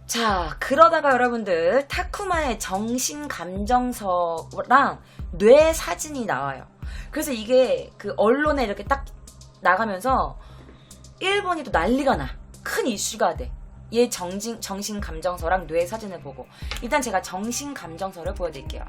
자, 그러다가 여러분들 타쿠마의 정신감정서랑 뇌 사진이 나와요. 그래서 이게 그 언론에 이렇게 딱 나가면서 일본이 또 난리가 나. 큰 이슈가 돼. 얘 정신감정서랑 뇌 사진을 보고. 일단 제가 정신감정서를 보여드릴게요.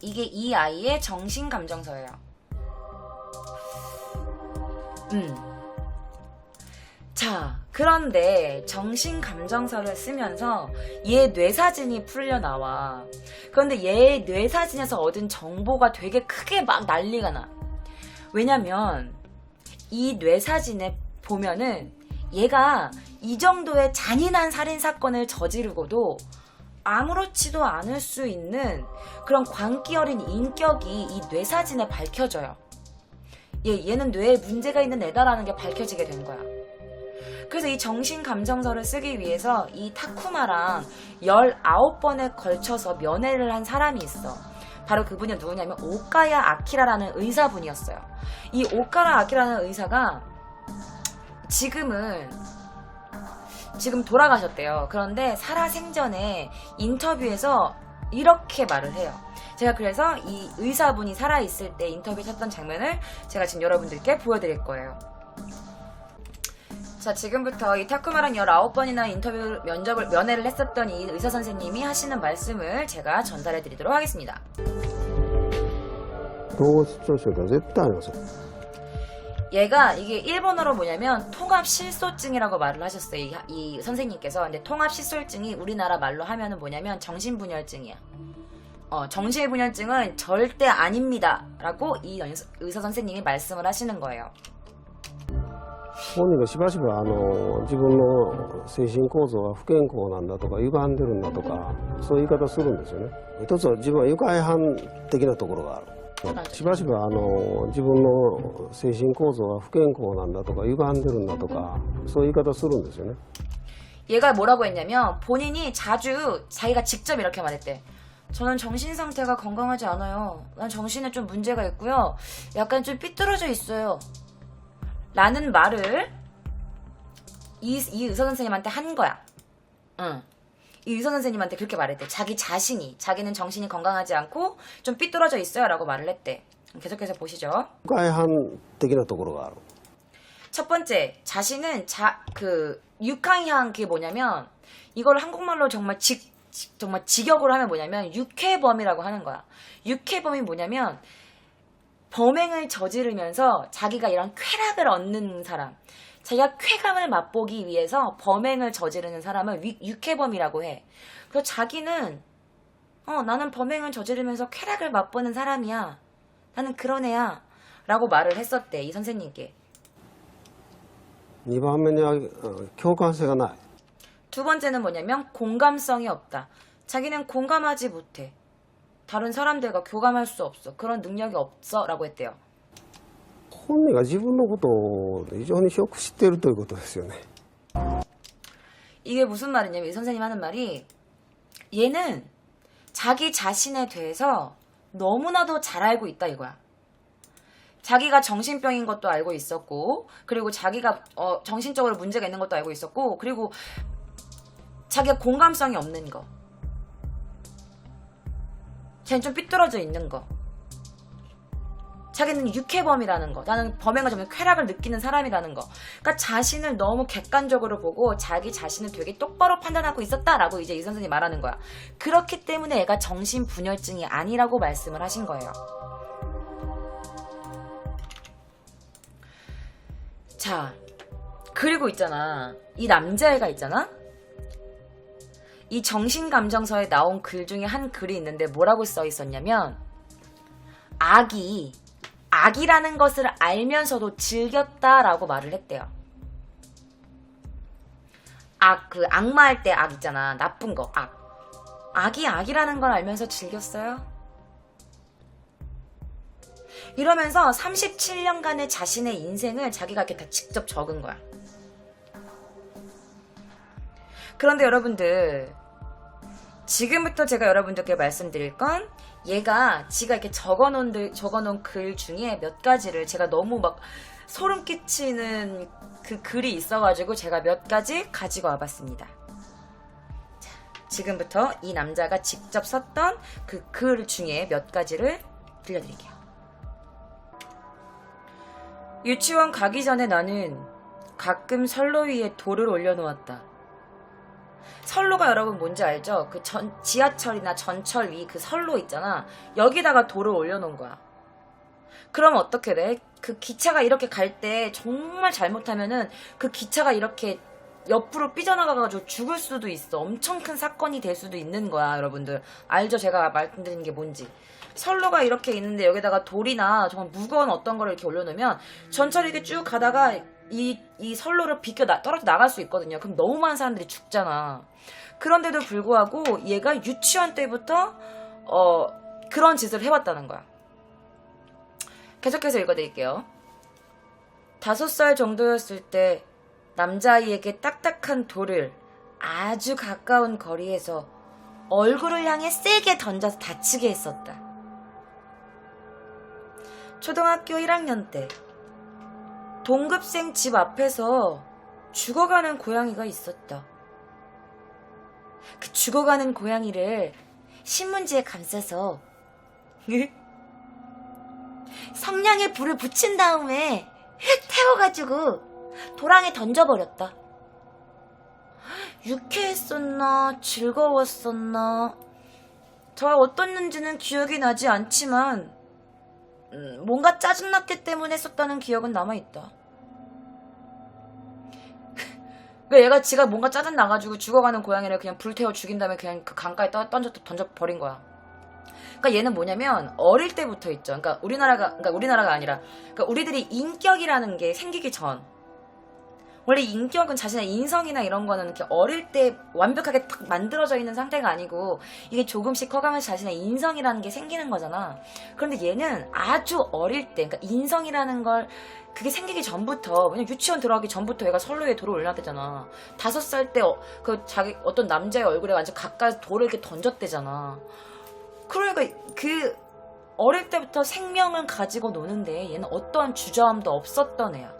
이게 이 아이의 정신감정서예요. 자, 그런데 정신감정서를 쓰면서 얘 뇌사진이 풀려나와. 그런데 얘 뇌사진에서 얻은 정보가 되게 크게 막 난리가 나. 왜냐면 이 뇌사진에 보면은 얘가 이 정도의 잔인한 살인사건을 저지르고도 아무렇지도 않을 수 있는 그런 광기 어린 인격이 이 뇌사진에 밝혀져요. 얘는 뇌에 문제가 있는 애다라는 게 밝혀지게 된 거야. 그래서 이 정신감정서를 쓰기 위해서 이 타쿠마랑 19번에 걸쳐서 면회를 한 사람이 있어. 바로 그분이 누구냐면 오카야 아키라라는 의사분이었어요. 이 오카야 아키라는 의사가 지금 돌아가셨대요. 그런데 살아생전에 인터뷰에서 이렇게 말을 해요. 제가 그래서 이 의사분이 살아있을 때 인터뷰 했던 장면을 제가 지금 여러분들께 보여드릴 거예요. 자, 지금부터 이 타쿠마랑 19번이나 면회를 했었던 이 의사 선생님이 하시는 말씀을 제가 전달해 드리도록 하겠습니다. 統合失調症が絶対ありますよ。 얘가 이게 일본어로 뭐냐면 통합실소증이라고 말을 하셨어요. 이 선생님께서. 근데 통합실소증이 우리나라 말로 하면은 뭐냐면 정신분열증이야. 정신분열증은 절대 아닙니다 라고 이 의사 선생님이 말씀을 하시는 거예요. 本人がしばしば自分の精神構造は不健康なんだとか歪んでるんだとかそういう言い方するんですよね。一つは自分は愉快犯的なところがある。しばしば自分の精神構造は不健康なんだとか歪んでるんだとかそういう言い方するんですよね。 얘가 뭐라고 했냐면 본인이 자주 자기가 직접 이렇게 말했대. 저는 정신 상태가 건강하지 않아요. 난 정신에 좀 문제가 있고요. 약간 좀 삐뚤어져 있어요. 라는 말을 이 의사 선생님한테 한 거야. 이 의사 선생님한테 그렇게 말했대. 자기는 정신이 건강하지 않고 좀 삐뚤어져 있어요 라고 말을 했대. 계속해서 보시죠. 愉快犯的なところがある。 첫 번째, 자신은 육한향 그게 뭐냐면 이걸 한국말로 정말 직역으로 하면 뭐냐면 육회범이라고 하는 거야. 육회범이 뭐냐면 범행을 저지르면서 자기가 이런 쾌락을 얻는 사람, 자기가 쾌감을 맛보기 위해서 범행을 저지르는 사람을 육회범이라고 해. 그래서 자기는 나는 범행을 저지르면서 쾌락을 맛보는 사람이야. 나는 그런 애야. 라고 말을 했었대, 이 선생님께. 2番目には共感性がない。 두 번째는 뭐냐면 공감성이 없다. 자기는 공감하지 못해. 다른 사람들과 교감할 수 없어. 그런 능력이 없어. 라고 했대요. 本人が自分のことを非常によく知っているということですよね。 이게 무슨 말이냐면 이 선생님 하는 말이 얘는 자기 자신에 대해서 너무나도 잘 알고 있다 이거야. 자기가 정신병인 것도 알고 있었고, 그리고 자기가 정신적으로 문제가 있는 것도 알고 있었고, 그리고 자기가 공감성이 없는 거, 자기는 좀 삐뚤어져 있는 거, 자기는 육회범이라는 거, 나는 범행을 정말 쾌락을 느끼는 사람이라는 거. 그러니까 자신을 너무 객관적으로 보고 자기 자신을 되게 똑바로 판단하고 있었다라고 이제 이 선생님이 말하는 거야. 그렇기 때문에 애가 정신분열증이 아니라고 말씀을 하신 거예요. 자, 그리고 있잖아. 이 남자애가 있잖아? 이 정신감정서에 나온 글 중에 한 글이 있는데 뭐라고 써 있었냐면 악이라는 것을 알면서도 즐겼다라고 말을 했대요. 악마할 때 악 있잖아. 나쁜 거, 악이라는 걸 알면서 즐겼어요? 이러면서 37년간의 자신의 인생을 자기가 이렇게 다 직접 적은 거야. 그런데 여러분들, 지금부터 제가 여러분들께 말씀드릴 건 얘가 지가 이렇게 적어놓은 글 중에 몇 가지를 제가 너무 막 소름 끼치는 그 글이 있어가지고 제가 몇 가지 가지고 와봤습니다. 자, 지금부터 이 남자가 직접 썼던 그 글 중에 몇 가지를 들려드릴게요. 유치원 가기 전에 나는 가끔 선로 위에 돌을 올려놓았다. 선로가 여러분 뭔지 알죠? 그 지하철이나 전철 위 그 선로 있잖아. 여기다가 돌을 올려놓은 거야. 그러면 어떻게 돼? 그 기차가 이렇게 갈 때 정말 잘못하면은 그 기차가 이렇게 옆으로 삐져나가가지고 죽을 수도 있어. 엄청 큰 사건이 될 수도 있는 거야, 여러분들. 알죠? 제가 말씀드리는 게 뭔지. 선로가 이렇게 있는데 여기다가 돌이나 정말 무거운 어떤 거를 이렇게 올려놓으면 전철이 이렇게 쭉 가다가 이 선로를 떨어져 나갈 수 있거든요. 그럼 너무 많은 사람들이 죽잖아. 그런데도 불구하고 얘가 유치원 때부터 그런 짓을 해왔다는 거야. 계속해서 읽어드릴게요. 5살 정도였을 때 남자아이에게 딱딱한 돌을 아주 가까운 거리에서 얼굴을 향해 세게 던져서 다치게 했었다. 초등학교 1학년 때 동급생 집 앞에서 죽어가는 고양이가 있었다. 그 죽어가는 고양이를 신문지에 감싸서 성냥에 불을 붙인 다음에 태워가지고 도랑에 던져버렸다. 유쾌했었나 즐거웠었나 잘 어떻는지는 기억이 나지 않지만 뭔가 짜증났기 때문에 했었다는 기억은 남아있다. 얘가 지가 뭔가 짜증나가지고 죽어가는 고양이를 그냥 불태워 죽인 다음에 그냥 그 강가에 던져버린 거야. 그러니까 얘는 뭐냐면 어릴 때부터 있죠. 그러니까 우리나라가 아니라 그러니까 우리들이 인격이라는 게 생기기 전 원래 인격은 자신의 인성이나 이런 거는 이렇게 어릴 때 완벽하게 탁 만들어져 있는 상태가 아니고 이게 조금씩 커가면서 자신의 인성이라는 게 생기는 거잖아. 그런데 얘는 아주 어릴 때, 그러니까 인성이라는 걸 그게 생기기 전부터, 왜냐면 유치원 들어가기 전부터 얘가 선로 위에 돌을 올려놨대잖아. 5살 때 자기 어떤 남자의 얼굴에 완전 가까이 돌을 이렇게 던졌대잖아. 그러니까 그 어릴 때부터 생명을 가지고 노는데 얘는 어떠한 주저함도 없었던 애야.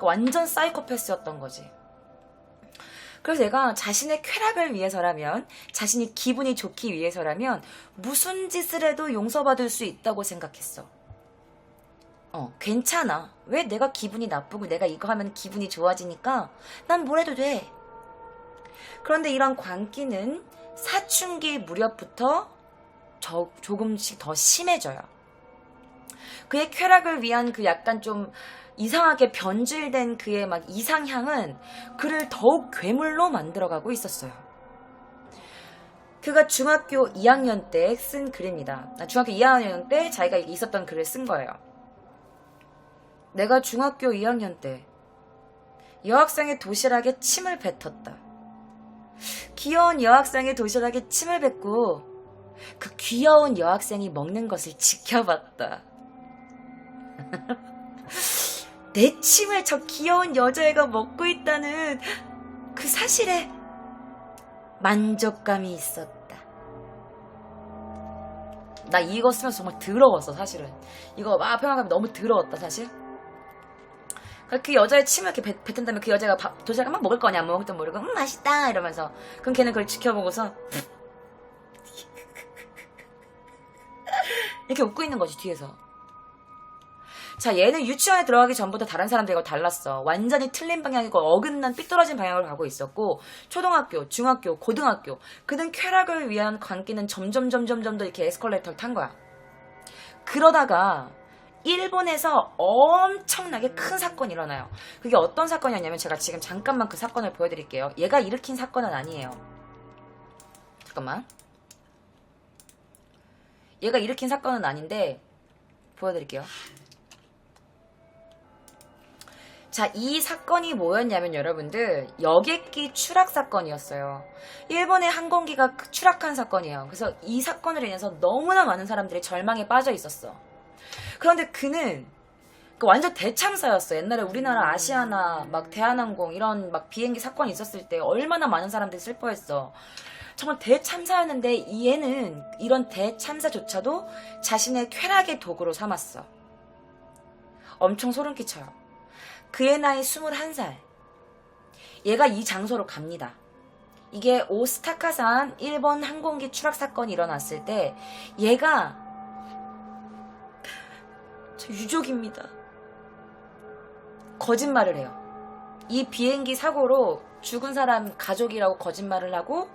완전 사이코패스였던 거지. 그래서 내가 자신의 쾌락을 위해서라면, 자신이 기분이 좋기 위해서라면 무슨 짓을 해도 용서받을 수 있다고 생각했어. 괜찮아. 왜 내가 기분이 나쁘고 내가 이거 하면 기분이 좋아지니까 난 뭘 해도 돼. 그런데 이런 광기는 사춘기 무렵부터 조금씩 더 심해져요. 그의 쾌락을 위한 그 약간 좀 이상하게 변질된 그의 막 이상향은 그를 더욱 괴물로 만들어가고 있었어요. 그가 중학교 2학년 때 쓴 글입니다. 중학교 2학년 때 자기가 있었던 글을 쓴 거예요. 내가 중학교 2학년 때 여학생의 도시락에 침을 뱉었다. 귀여운 여학생의 도시락에 침을 뱉고 그 귀여운 여학생이 먹는 것을 지켜봤다. 내 침을 저 귀여운 여자애가 먹고 있다는 그 사실에 만족감이 있었다. 나 이거 쓰면서 정말 더러웠어, 사실은. 이거 막 평화감이 너무 더러웠다, 사실. 그 여자의 침을 이렇게 뱉은 다음에 그 여자가 도시락을 막 먹을 거냐, 안 먹을지 모르고 맛있다 이러면서 그럼 걔는 그걸 지켜보고서 이렇게 웃고 있는 거지, 뒤에서. 자, 얘는 유치원에 들어가기 전부터 다른 사람들과 달랐어. 완전히 틀린 방향이고 어긋난 삐뚤어진 방향으로 가고 있었고, 초등학교, 중학교, 고등학교, 그는 쾌락을 위한 광기는 점점 더 이렇게 에스컬레이터를 탄 거야. 그러다가 일본에서 엄청나게 큰 사건이 일어나요. 그게 어떤 사건이었냐면 제가 지금 잠깐만 그 사건을 보여드릴게요. 얘가 일으킨 사건은 아니에요. 잠깐만. 얘가 일으킨 사건은 아닌데 보여드릴게요. 자, 이 사건이 뭐였냐면 여러분들 여객기 추락 사건이었어요. 일본의 항공기가 추락한 사건이에요. 그래서 이 사건으로 인해서 너무나 많은 사람들이 절망에 빠져 있었어. 그런데 그는 그 완전 대참사였어. 옛날에 우리나라 아시아나 막 대한항공 이런 막 비행기 사건이 있었을 때 얼마나 많은 사람들이 슬퍼했어. 정말 대참사였는데 얘는 이런 대참사조차도 자신의 쾌락의 도구로 삼았어. 엄청 소름 끼쳐요. 그의 나이 21살. 얘가 이 장소로 갑니다. 이게 오스타카산 일본 항공기 추락 사건이 일어났을 때 얘가 저 유족입니다. 거짓말을 해요. 이 비행기 사고로 죽은 사람 가족이라고 거짓말을 하고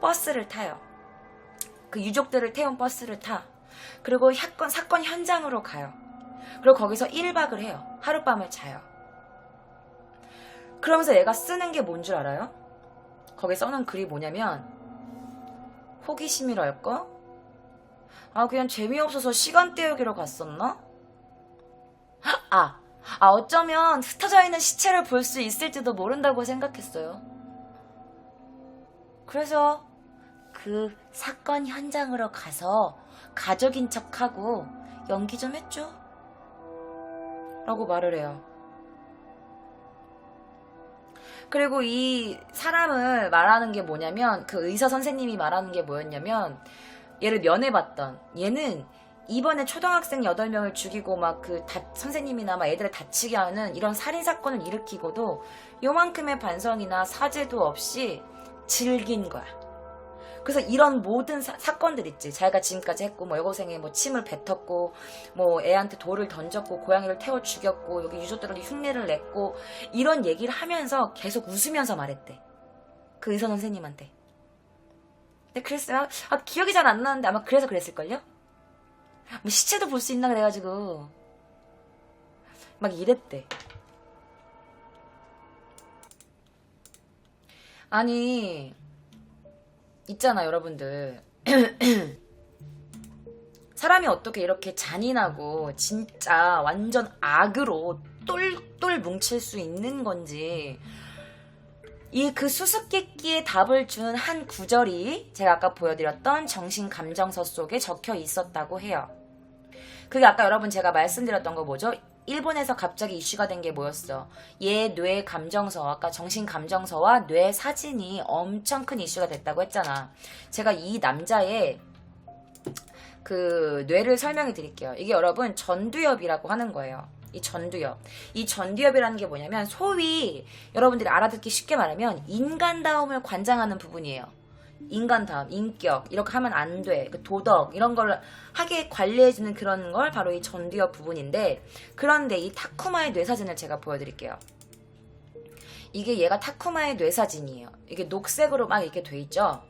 버스를 타요. 그 유족들을 태운 버스를 타. 그리고 사건 현장으로 가요. 그리고 거기서 1박을 해요. 하룻밤을 자요. 그러면서 얘가 쓰는 게 뭔 줄 알아요? 거기 써놓은 글이 뭐냐면 호기심이랄까? 그냥 재미없어서 시간 때우기로 갔었나? 어쩌면 흩어져 있는 시체를 볼 수 있을지도 모른다고 생각했어요. 그래서 그 사건 현장으로 가서 가족인 척하고 연기 좀 했죠. 라고 말을 해요. 그리고 이 사람을 말하는 게 뭐냐면 그 의사 선생님이 말하는 게 뭐였냐면 얘를 면회봤던 얘는 이번에 초등학생 8명을 죽이고 막 그 선생님이나 막 애들을 다치게 하는 이런 살인사건을 일으키고도 요만큼의 반성이나 사죄도 없이 즐긴 거야. 그래서 이런 모든 사건들 있지. 자기가 지금까지 했고 뭐 여고생에 뭐 침을 뱉었고 뭐 애한테 돌을 던졌고 고양이를 태워 죽였고 여기 유족들한테 흉내를 냈고 이런 얘기를 하면서 계속 웃으면서 말했대. 그 의사 선생님한테. 근데 그랬어요. 기억이 잘 안 나는데 아마 그래서 그랬을걸요? 뭐 시체도 볼 수 있나 그래가지고 막 이랬대. 아니 있잖아 여러분들. 사람이 어떻게 이렇게 잔인하고 진짜 완전 악으로 똘똘 뭉칠 수 있는 건지 이 그 수수께끼의 답을 준 한 구절이 제가 아까 보여드렸던 정신감정서 속에 적혀 있었다고 해요. 그게 아까 여러분 제가 말씀드렸던 거 뭐죠? 일본에서 갑자기 이슈가 된 게 뭐였어? 얘 뇌 감정서, 아까 정신 감정서와 뇌 사진이 엄청 큰 이슈가 됐다고 했잖아. 제가 이 남자의 그 뇌를 설명해 드릴게요. 이게 여러분 전두엽이라고 하는 거예요. 이 전두엽. 이 전두엽이라는 게 뭐냐면 소위 여러분들이 알아듣기 쉽게 말하면 인간다움을 관장하는 부분이에요. 인간다움, 인격 이렇게 하면 안 돼. 그 도덕 이런 걸 하게 관리해주는 그런 걸 바로 이 전두엽 부분인데 그런데 이 타쿠마의 뇌사진을 제가 보여드릴게요. 이게 얘가 타쿠마의 뇌사진이에요. 이게 녹색으로 막 이렇게 돼 있죠.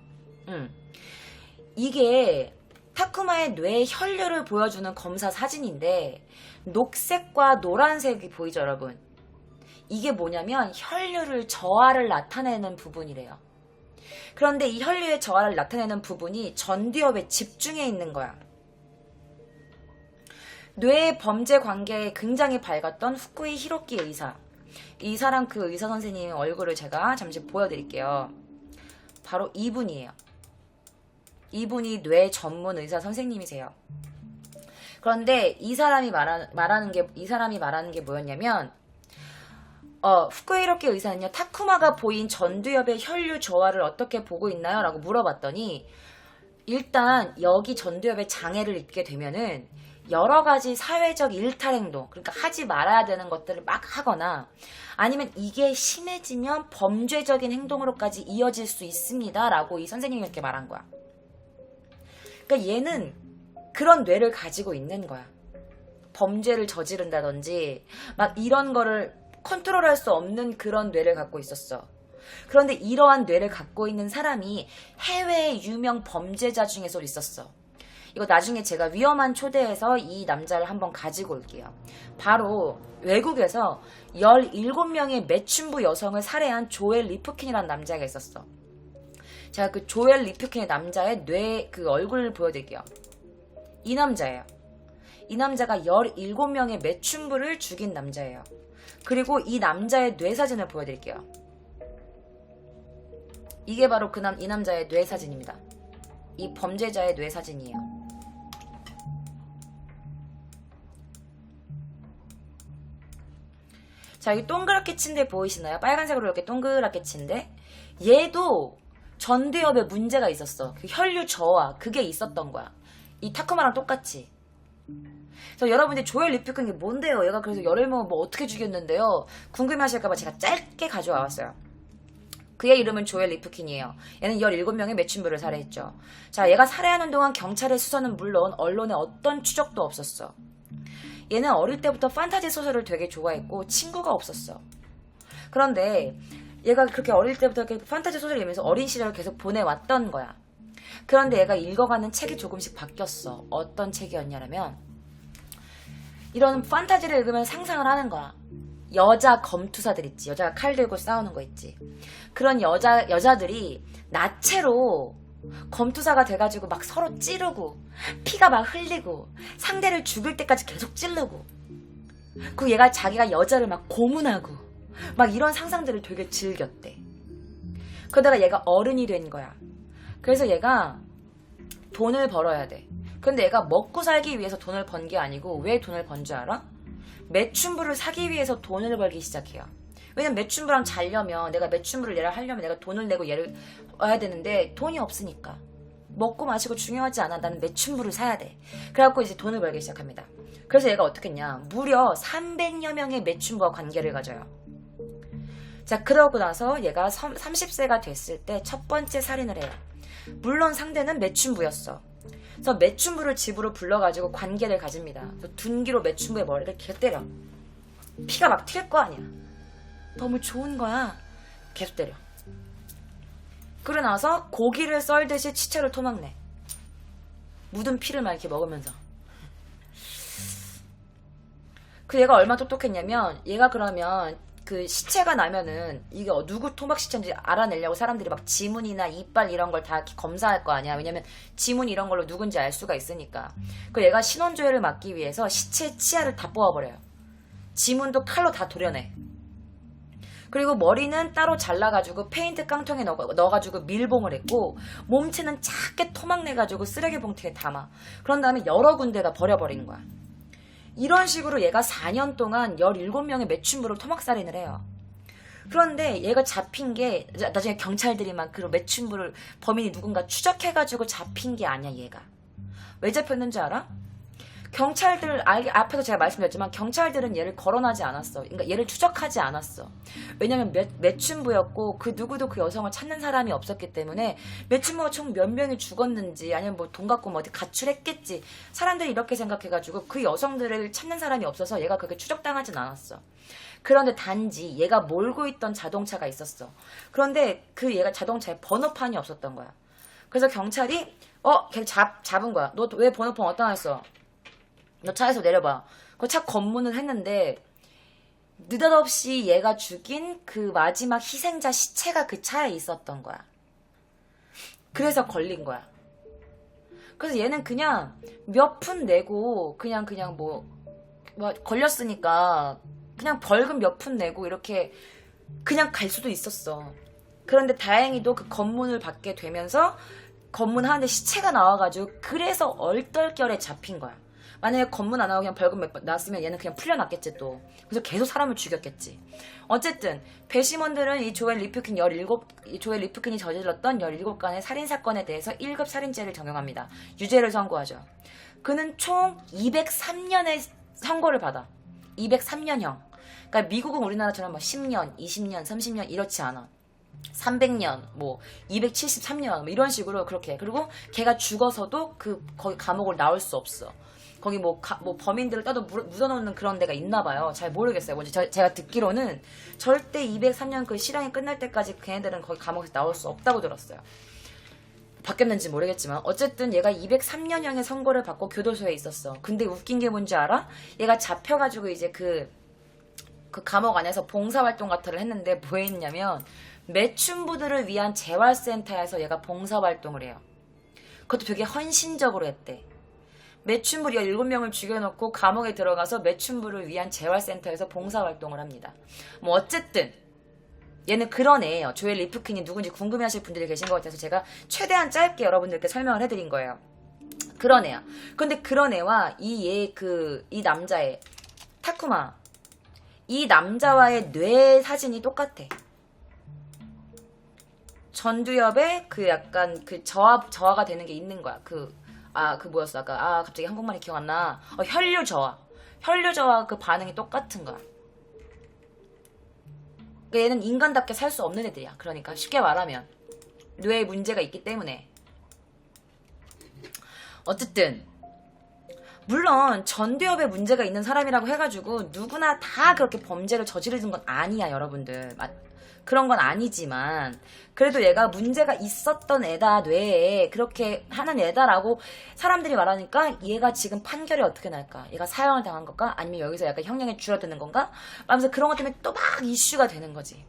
이게 타쿠마의 뇌 혈류를 보여주는 검사 사진인데 녹색과 노란색이 보이죠 여러분? 이게 뭐냐면 혈류를 저하를 나타내는 부분이래요. 그런데 이 혈류의 저하를 나타내는 부분이 전두엽에 집중해 있는 거야. 뇌의 범죄 관계에 굉장히 밝았던 후쿠이 히로키 의사. 이 사람 그 의사 선생님 얼굴을 제가 잠시 보여드릴게요. 바로 이분이에요. 이분이 뇌 전문 의사 선생님이세요. 그런데 이 사람이 말하는 게 뭐였냐면 후쿠이 히로키 의사는요, 타쿠마가 보인 전두엽의 혈류 저하를 어떻게 보고 있나요? 라고 물어봤더니 일단 여기 전두엽에 장애를 입게 되면은 여러 가지 사회적 일탈 행동, 그러니까 하지 말아야 되는 것들을 막 하거나 아니면 이게 심해지면 범죄적인 행동으로까지 이어질 수 있습니다. 라고 이 선생님이 이렇게 말한 거야. 그러니까 얘는 그런 뇌를 가지고 있는 거야. 범죄를 저지른다든지 막 이런 거를 컨트롤할 수 없는 그런 뇌를 갖고 있었어. 그런데 이러한 뇌를 갖고 있는 사람이 해외의 유명 범죄자 중에서 있었어. 이거 나중에 제가 위험한 초대에서 이 남자를 한번 가지고 올게요. 바로 외국에서 17명의 매춘부 여성을 살해한 조엘 리프킨이라는 남자가 있었어. 제가 그 조엘 리프킨의 남자의 뇌 그 얼굴을 보여드릴게요. 이 남자예요. 이 남자가 17명의 매춘부를 죽인 남자예요. 그리고 이 남자의 뇌 사진을 보여드릴게요. 이게 바로 이 남자의 뇌 사진입니다. 이 범죄자의 뇌 사진이에요. 자, 여기 동그랗게 친 데 보이시나요? 빨간색으로 이렇게 동그랗게 친 데. 얘도 전두엽에 문제가 있었어. 그 혈류 저하, 그게 있었던 거야. 이 타쿠마랑 똑같이. 그래서 여러분들이 조엘 리프킨 게 뭔데요? 얘가 그래서 열흘 먹으면 뭐 어떻게 죽였는데요? 궁금해하실까봐 제가 짧게 가져와 왔어요. 그의 이름은 조엘 리프킨이에요. 얘는 17명의 매춘부를 살해했죠. 자, 얘가 살해하는 동안 경찰의 수사는 물론 언론에 어떤 추적도 없었어. 얘는 어릴 때부터 판타지 소설을 되게 좋아했고 친구가 없었어. 그런데 얘가 그렇게 어릴 때부터 이렇게 판타지 소설을 읽으면서 어린 시절을 계속 보내왔던 거야. 그런데 얘가 읽어가는 책이 조금씩 바뀌었어. 어떤 책이었냐면 이런 판타지를 읽으면 상상을 하는 거야. 여자 검투사들 있지. 여자가 칼 들고 싸우는 거 있지. 그런 여자들이 나체로 검투사가 돼가지고 막 서로 찌르고 피가 막 흘리고 상대를 죽일 때까지 계속 찌르고 그 얘가 자기가 여자를 막 고문하고 막 이런 상상들을 되게 즐겼대. 그러다가 얘가 어른이 된 거야. 그래서 얘가 돈을 벌어야 돼. 근데 얘가 먹고 살기 위해서 돈을 번 게 아니고 왜 돈을 번 줄 알아? 매춘부를 사기 위해서 돈을 벌기 시작해요. 왜냐면 매춘부랑 자려면 내가 매춘부를 얘를 하려면 내가 돈을 내고 얘를 와야 되는데 돈이 없으니까 먹고 마시고 중요하지 않아. 나는 매춘부를 사야 돼. 그래갖고 이제 돈을 벌기 시작합니다. 그래서 얘가 어떻게 했냐, 무려 300여 명의 매춘부와 관계를 가져요. 자, 그러고 나서 얘가 30세가 됐을 때 첫 번째 살인을 해요. 물론 상대는 매춘부였어. 그래서 매춘부를 집으로 불러가지고 관계를 가집니다. 둔기로 매춘부의 머리를 계속 때려. 피가 막 튈 거 아니야. 너무 좋은 거야. 계속 때려. 그러고 나서 고기를 썰듯이 치체를 토막내. 묻은 피를 막 이렇게 먹으면서. 그 얘가 얼마나 똑똑했냐면 얘가 그러면 그 시체가 나면은 이게 누구 토막 시체인지 알아내려고 사람들이 막 지문이나 이빨 이런 걸 다 검사할 거 아니야. 왜냐면 지문 이런 걸로 누군지 알 수가 있으니까. 그 얘가 신원조회를 막기 위해서 시체 치아를 다 뽑아버려요. 지문도 칼로 다 도려내. 그리고 머리는 따로 잘라가지고 페인트 깡통에 넣어가지고 밀봉을 했고 몸체는 작게 토막내가지고 쓰레기 봉투에 담아. 그런 다음에 여러 군데다 버려버린 거야. 이런 식으로 얘가 4년 동안 17명의 매춘부를 토막살인을 해요. 그런데 얘가 잡힌 게 나중에 경찰들이 막 그 매춘부를 범인이 누군가 추적해가지고 잡힌 게 아니야. 얘가 왜 잡혔는지 알아? 경찰들 앞에서 제가 말씀드렸지만 경찰들은 얘를 거론하지 않았어. 그러니까 얘를 추적하지 않았어. 왜냐면 매춘부였고 그 누구도 그 여성을 찾는 사람이 없었기 때문에 매춘부가 총 몇 명이 죽었는지 아니면 뭐 돈 갖고 뭐 어디 가출했겠지. 사람들이 이렇게 생각해가지고 그 여성들을 찾는 사람이 없어서 얘가 그렇게 추적당하진 않았어. 그런데 단지 얘가 몰고 있던 자동차가 있었어. 그런데 그 얘가 자동차에 번호판이 없었던 거야. 그래서 경찰이 걔 잡은 거야. 너 왜 번호판 어디다 놨어? 너 차에서 내려봐. 그 차 검문을 했는데 느닷없이 얘가 죽인 그 마지막 희생자 시체가 그 차에 있었던 거야. 그래서 걸린 거야. 그래서 얘는 그냥 몇 푼 내고 그냥 뭐 걸렸으니까 그냥 벌금 몇 푼 내고 이렇게 그냥 갈 수도 있었어. 그런데 다행히도 그 검문을 받게 되면서 검문하는데 시체가 나와가지고 그래서 얼떨결에 잡힌 거야. 만약에 검문 안 하고 그냥 벌금 몇 번 났으면 얘는 그냥 풀려났겠지 또. 그래서 계속 사람을 죽였겠지. 어쨌든 배심원들은 이 조엘 리프킨이 저질렀던 17건의 살인사건에 대해서 1급 살인죄를 적용합니다. 유죄를 선고하죠. 그는 총 203년의 선고를 받아. 203년형. 그러니까 미국은 우리나라처럼 막 10년, 20년, 30년 이렇지 않아. 300년, 뭐 273년 뭐 이런 식으로 그렇게. 그리고 걔가 죽어서도 거기 감옥을 나올 수 없어. 거기 뭐 범인들을 따로 묻어놓는 그런 데가 있나 봐요. 잘 모르겠어요. 뭔지 제가 듣기로는 절대 203년 그 실형이 끝날 때까지 걔네들은 거기 감옥에서 나올 수 없다고 들었어요. 바뀌었는지 모르겠지만 어쨌든 얘가 203년형의 선고를 받고 교도소에 있었어. 근데 웃긴 게 뭔지 알아? 얘가 잡혀가지고 이제 그 감옥 안에서 봉사활동 같은 걸 했는데 뭐 했냐면 매춘부들을 위한 재활센터에서 얘가 봉사활동을 해요. 그것도 되게 헌신적으로 했대. 매춘부 17명을 죽여놓고 감옥에 들어가서 매춘부를 위한 재활센터에서 봉사활동을 합니다. 뭐 어쨌든 얘는 그런 애예요. 조엘 리프킨이 누군지 궁금해하실 분들이 계신 것 같아서 제가 최대한 짧게 여러분들께 설명을 해드린 거예요. 그런 애야. 근데 그런 애와 이 남자애 타쿠마, 이 남자와의 뇌 사진이 똑같아. 전두엽에 그 약간 그 저하가 되는 게 있는 거야. 그 뭐였어 아까. 갑자기 한국말이 기억 안 나. 혈류 저하 그 반응이 똑같은 거야. 얘는 인간답게 살 수 없는 애들이야. 그러니까 쉽게 말하면 뇌에 문제가 있기 때문에. 어쨌든 물론 전두엽에 문제가 있는 사람이라고 해가지고 누구나 다 그렇게 범죄를 저지르는 건 아니야, 여러분들. 그런 건 아니지만 그래도 얘가 문제가 있었던 애다, 뇌에 그렇게 하는 애다라고 사람들이 말하니까 얘가 지금 판결이 어떻게 날까? 얘가 사형을 당한 걸까? 아니면 여기서 약간 형량이 줄어드는 건가? 하면서 그런 것 때문에 또 막 이슈가 되는 거지.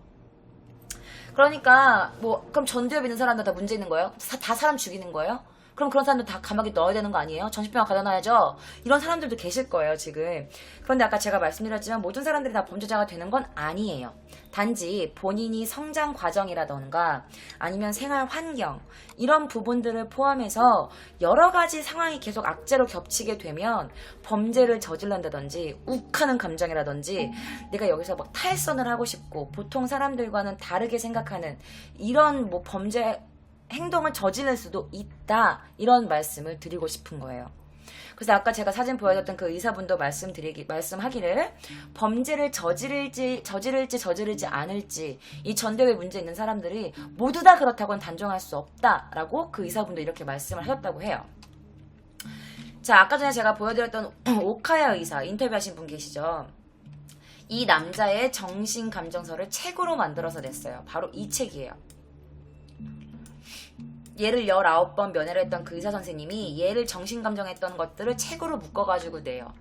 그러니까 뭐 그럼 전두엽 있는 사람들 다 문제 있는 거예요? 다 사람 죽이는 거예요? 그럼 그런 사람들 다 감옥에 넣어야 되는 거 아니에요? 정신병원 가다 놔야죠. 이런 사람들도 계실 거예요, 지금. 그런데 아까 제가 말씀드렸지만 모든 사람들이 다 범죄자가 되는 건 아니에요. 단지 본인이 성장 과정이라던가 아니면 생활 환경 이런 부분들을 포함해서 여러 가지 상황이 계속 악재로 겹치게 되면 범죄를 저질른다든지 욱하는 감정이라든지 내가 여기서 막 탈선을 하고 싶고 보통 사람들과는 다르게 생각하는 이런 뭐 범죄 행동을 저지를 수도 있다, 이런 말씀을 드리고 싶은 거예요. 그래서 아까 제가 사진 보여줬던 그 의사분도 말씀하기를 범죄를 저지를지 않을지 이 전두엽에 문제 있는 사람들이 모두 다 그렇다고는 단정할 수 없다라고 그 의사분도 이렇게 말씀을 하셨다고 해요. 자, 아까 전에 제가 보여드렸던 오카야 의사 인터뷰하신 분 계시죠? 이 남자의 정신감정서를 책으로 만들어서 냈어요. 바로 이 책이에요. 얘를 19번 면회를 했던 그 의사 선생님이 얘를 정신감정했던 것들을 책으로 묶어가지고 내요.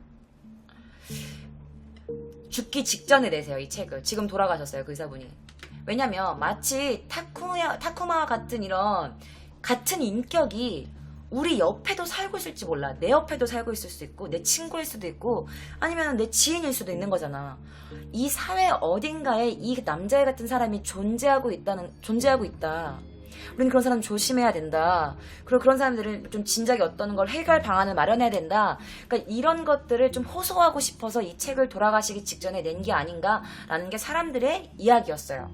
죽기 직전에 내세요, 이 책을. 지금 돌아가셨어요, 그 의사분이. 왜냐면 마치 타쿠마와 같은 이런 같은 인격이 우리 옆에도 살고 있을지 몰라. 내 옆에도 살고 있을 수 있고 내 친구일 수도 있고 아니면 내 지인일 수도 있는 거잖아. 이 사회 어딘가에 이 남자애 같은 사람이 존재하고 있다. 우리는 그런 사람 조심해야 된다. 그리고 그런 사람들은 좀 진작에 어떤 걸 해결 방안을 마련해야 된다. 그러니까 이런 것들을 좀 호소하고 싶어서 이 책을 돌아가시기 직전에 낸 게 아닌가라는 게 사람들의 이야기였어요.